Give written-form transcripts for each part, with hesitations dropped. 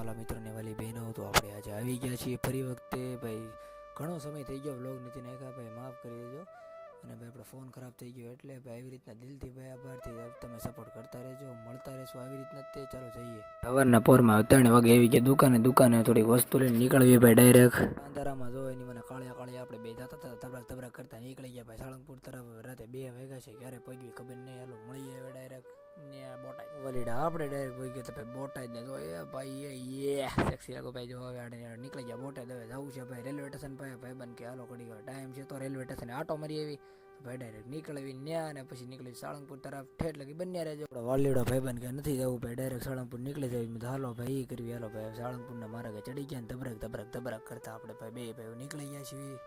વાલા મિત્રોને વાલી બહેનો તો આપણે આજે આવી ગયા છીએ ફરી વખતે ભાઈ. ઘણો સમય થઈ ગયો વ્લોગ નથી નાખ્યા ભાઈ, માફ કરી દેજો. અને ભાઈ આપણો ફોન ખરાબ થઈ ગયો એટલે ભાઈ આવી રીતના દિલથી ભાઈ આભારથી તમે સપોર્ટ કરતા રહેજો, મળતા રહેશો આવી રીતના તે. ચાલો જઈએ. સવારના પોરમાં 3 વાગે આવી ગયા દુકાને થોડીક વસ્તુ લઈને નીકળવી ભાઈ ડાયરેક્ટ. અંધારામાં જો એની મને કાળિયા આપણે બે જતા હતા તબરાક કરતા નીકળી ગયા ભાઈ સાળંગપુર તરફ. રાતે 2 વાગ્યા છે, ક્યારે પહોંચવી ખબર નહીં. હાલો મળીએ હવે ડાયરેક્ટ ને બોટાદ વલીડા આપણે ડાયરેક્ટ પહોંચી ગયા ભાઈ બોટાદ ને. જો એ ભાઈ એ સેક્સી લાગો ભાઈ. જો હવે આડે નીકળી ગયા બોટાદ. હવે જવું છે ભાઈ રેલવે સ્ટેશન ભાઈ બન કે હાલો ઘડી ટાઈમ છે તો રેલવે સ્ટેશન આટો મારી આવી ભાઈ. ડાયરેક્ટ નીકળવી ન્યા અને પછી નીકળી સાળંગપુર તરફ ઠેઠ લગી બન્યા રહેજો. વાલીડો ભાઈ બન કે નથી જવું ભાઈ, ડાયરેક્ટ સાળંગપુર નીકળી જવી. હાલો ભાઈ એ કરવી. હાલો ભાઈ સાળંગપુરના મારા ચડી ગયા ને તબરક કરતા આપણે ભાઈ બે ભાઈ નીકળી ગયા છીએ.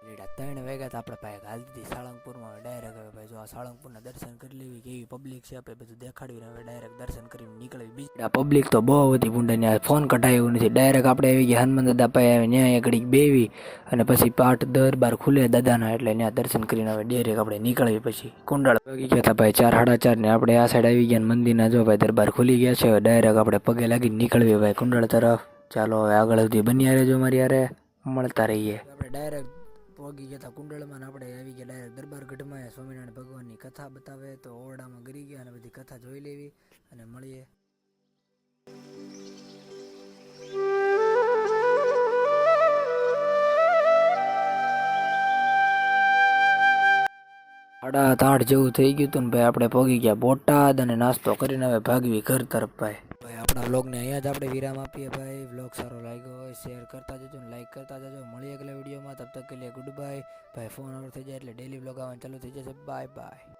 3 વાગ્યા આપણે ભાઈ હાલતી સાળંગપુરમાં ડાયરેક્ટ. હવે ભાઈ જો આ સાળંગપુરના દર્શન કરી લેવી, કેવી પબ્લિક છે આપણે બધું દેખાડ્યું. હવે ડાયરેક્ટ દર્શન કરીને નીકળવી. બીજી પબ્લિક તો બહુ હતી ગુંડા, ફોન કઢાયું નથી. ડાયરેક્ટ આપણે આવી ગયા હનુમાન દાદા પાસે ન્યાય એકડી બેવી અને પછી પાઠ દરબાર ખુલે દાદાના એટલે ત્યાં દર્શન કરીને હવે ડાયરેક્ટ આપણે નીકળવી. પછી કુંડાળ વાગી ગયા હતા ભાઈ 4 સાડા 4 ને આપણે આ સાઈડ આવી ગયા મંદિરના જો ભાઈ દરબાર ખુલી ગયા છે. હવે ડાયરેક્ટ આપણે પગે લાગીને નીકળવી ભાઈ કુંડાળ તરફ. ચાલો હવે આગળ સુધી બન્યા રહેજો મારી યારે, મળતા રહીએ. આપણે ડાયરેક્ટ પહોંચી ગયા હતા કુંડળમાં. આપણે આવી ગયા ડાયરેક્ટ દરબારગઢમાં. સ્વામિનારાયણ ભગવાનની કથા બતાવે તો ઓરડામાં ગરી ગયા અને બધી કથા જોઈ લેવી અને મળીએ. સાડા 8 જેવું થઈ ગયું હતું ને ભાઈ આપણે પહોંચી ગયા બોટાદ અને નાસ્તો કરીને હવે ભાગવી ઘર તરફ ભાઈ. આપણા વ્લોગને અહીંયા જ આપણે વિરામ આપીએ ભાઈ. વ્લોગ સારો લાગ્યો હોય શેર કરતા જજો ને લાઈક કરતા જજો. મળીએ આગલા વિડીયોમાં. તબ તક કે લીએ ગુડ બાય ભાઈ. ફોન ઓવર થઈ જાય એટલે ડેલી વ્લોગ આવવાનું ચાલુ થઈ જશે. Bye bye.